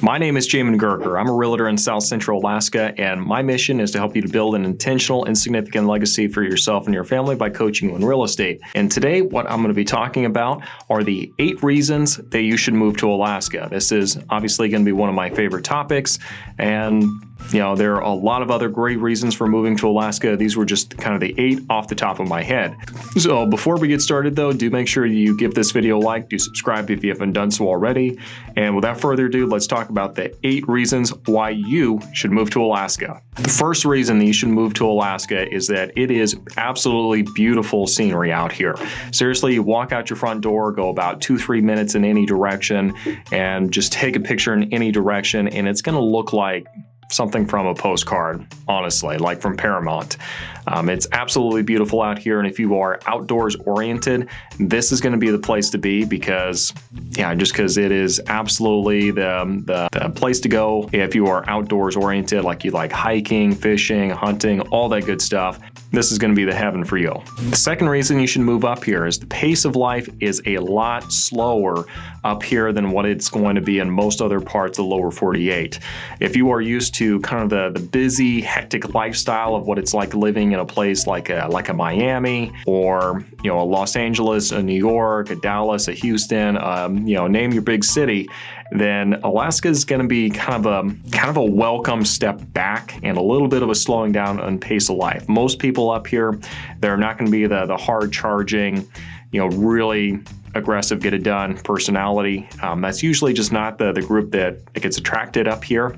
My name is Jamin Goecker. I'm a realtor in South Central Alaska, and my mission is to help you to build an intentional and significant legacy for yourself and your family by coaching you in real estate. And today, what I'm going to be talking about are the 8 reasons that you should move to Alaska. This is obviously going to be one of my favorite topics, and there are a lot of other great reasons for moving to Alaska. These were just kind of the 8 off the top of my head. So before we get started though, do make sure you give this video a like, do subscribe if you haven't done so already. And without further ado, let's talk about the 8 reasons why you should move to Alaska. The first reason that you should move to Alaska is that it is absolutely beautiful scenery out here. Seriously, you walk out your front door, go about 2-3 minutes in any direction, and just take a picture in any direction, and it's going to look like something from a postcard, honestly, like from Paramount. It's absolutely beautiful out here, and if you are outdoors oriented, this is going to be the place to be because it is absolutely the place to go if you are outdoors oriented, like you like hiking, fishing, hunting, all that good stuff. This is going to be the heaven for you. The second reason you should move up here is the pace of life is a lot slower up here than what it's going to be in most other parts of the lower 48. If you are used to kind of the busy, hectic lifestyle of what it's like living in a place like a Miami or a Los Angeles, a New York, a Dallas, a Houston, name your big city, then Alaska is going to be kind of a welcome step back and a little bit of a slowing down on pace of life. Most people up here, they're not going to be the hard charging, really aggressive, get it done personality. That's usually just not the group that gets attracted up here.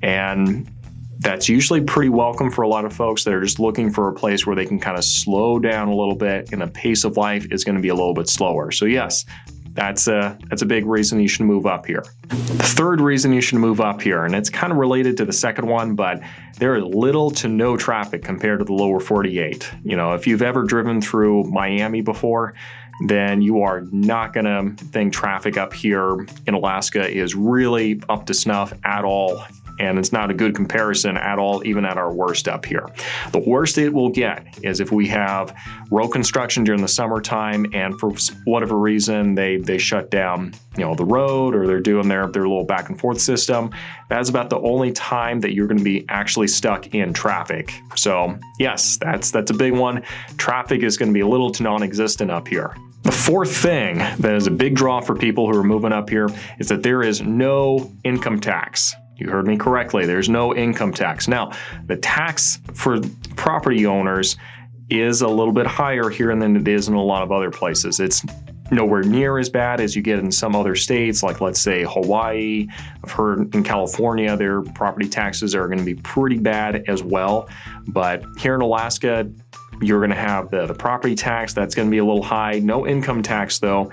And that's usually pretty welcome for a lot of folks that are just looking for a place where they can kind of slow down a little bit and the pace of life is going to be a little bit slower. So yes, that's a big reason you should move up here. The third reason you should move up here, and it's kind of related to the second one, but there is little to no traffic compared to the lower 48. If you've ever driven through Miami before, then you are not going to think traffic up here in Alaska is really up to snuff at all. And it's not a good comparison at all, even at our worst up here. The worst it will get is if we have road construction during the summertime and for whatever reason they shut down the road, or they're doing their little back and forth system. That's about the only time that you're going to be actually stuck in traffic. So yes, that's a big one. Traffic is going to be a little to non-existent up here. The fourth thing that is a big draw for people who are moving up here is that there is no income tax. You heard me correctly. There's no income tax. Now, the tax for property owners is a little bit higher here than it is in a lot of other places. It's nowhere near as bad as you get in some other states, like let's say Hawaii. I've heard in California, their property taxes are going to be pretty bad as well. But here in Alaska, you're going to have the property tax. That's going to be a little high. No income tax though.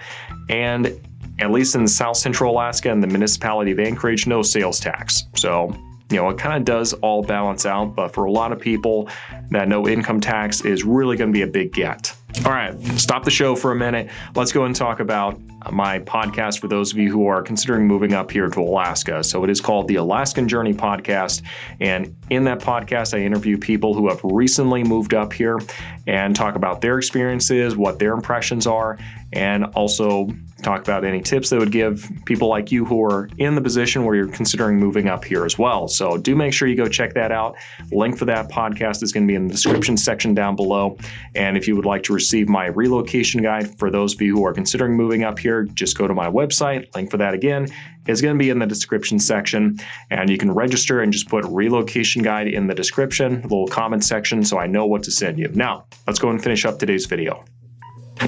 And at least in South Central Alaska and the municipality of Anchorage, no sales tax. So, it kind of does all balance out, but for a lot of people, that no income tax is really going to be a big get. All right, stop the show for a minute. Let's go and talk about my podcast for those of you who are considering moving up here to Alaska. So it is called the Alaskan Journey Podcast. And in that podcast, I interview people who have recently moved up here and talk about their experiences, what their impressions are, and also talk about any tips they would give people like you who are in the position where you're considering moving up here as well. So do make sure you go check that out. Link for that podcast is going to be in the description section down below. And if you would like to receive my relocation guide for those of you who are considering moving up here, just go to my website. Link for that again is going to be in the description section, and you can register and just put relocation guide in the description, a little comment section, so I know what to send you. Now, let's go and finish up today's video.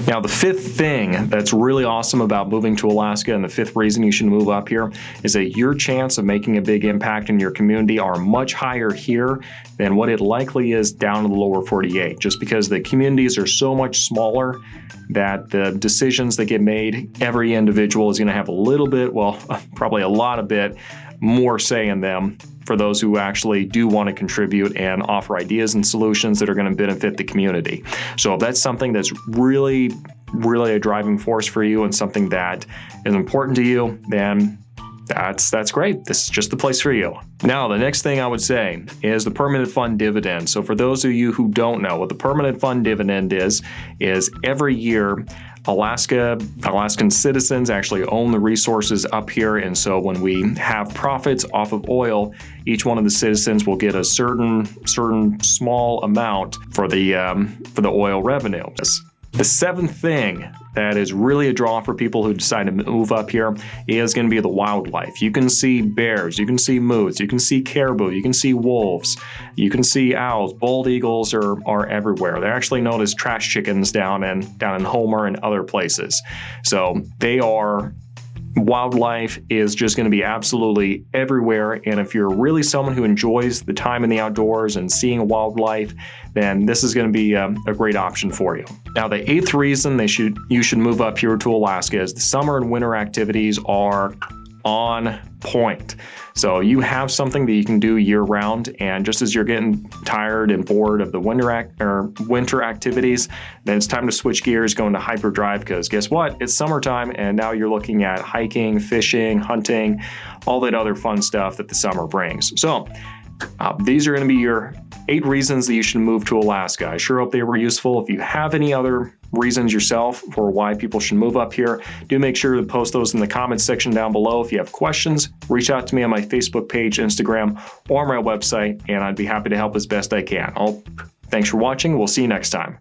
Now, the fifth thing that's really awesome about moving to Alaska, and the fifth reason you should move up here, is that your chance of making a big impact in your community are much higher here than what it likely is down in the lower 48, just because the communities are so much smaller that the decisions that get made, every individual is going to have a little bit, well, probably a lot of bit more say in them for those who actually do want to contribute and offer ideas and solutions that are going to benefit the community. So if that's something that's really a driving force for you and something that is important to you, then that's great. This is just the place for you. Now, the next thing I would say is the permanent fund dividend. So for those of you who don't know what the permanent fund dividend is every year Alaskan citizens actually own the resources up here, and so when we have profits off of oil, each one of the citizens will get a certain small amount for the oil revenue. The seventh thing that is really a draw for people who decide to move up here is going to be the wildlife. You can see bears, you can see moose, you can see caribou, you can see wolves, you can see owls. Bald eagles are everywhere. They're actually known as trash chickens down in Homer and other places. So wildlife is just going to be absolutely everywhere, and if you're really someone who enjoys the time in the outdoors and seeing wildlife, then this is going to be a great option for you. Now, the eighth reason you should move up here to Alaska is the summer and winter activities are on point. So you have something that you can do year round, and just as you're getting tired and bored of the winter activities, then it's time to switch gears, go into hyperdrive, because guess what? It's summertime, and now you're looking at hiking, fishing, hunting, all that other fun stuff that the summer brings. So these are going to be your 8 reasons that you should move to Alaska. I sure hope they were useful. If you have any other reasons yourself for why people should move up here, do make sure to post those in the comments section down below. If you have questions, reach out to me on my Facebook page, Instagram, or my website, and I'd be happy to help as best I can. Thanks for watching. We'll see you next time.